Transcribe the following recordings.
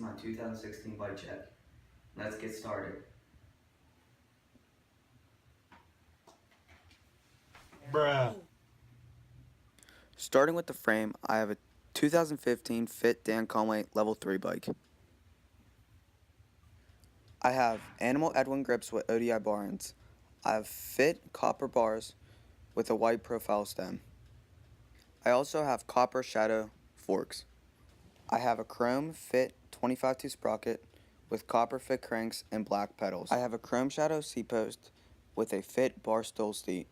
my 2016 bike check. Let's get started. Bruh. Starting with the frame, I have a 2015 Fit Dan Conway Level 3 bike. I have Animal Edwin grips with ODI bar ends. I have Fit copper bars with a white profile stem. I also have copper shadow forks. I have a chrome Fit 25-2 sprocket with copper Fit cranks and black pedals. I have a chrome shadow seat post with a Fit bar stool seat.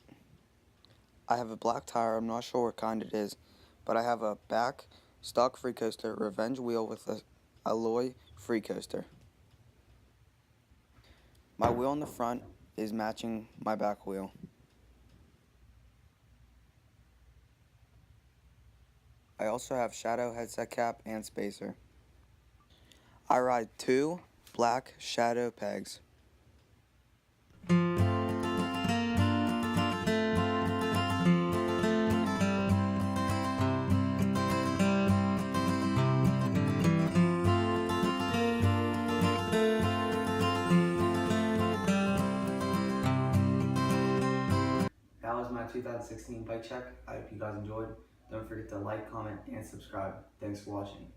I have a black tire, I'm not sure what kind it is, but I have a back stock free coaster Revenge wheel with a alloy free coaster. My wheel in the front is matching my back wheel. I also have shadow headset cap and spacer. I ride 2 black shadow pegs. That was my 2016 bike check. I hope you guys enjoyed. Don't forget to like, comment, and subscribe. Thanks for watching.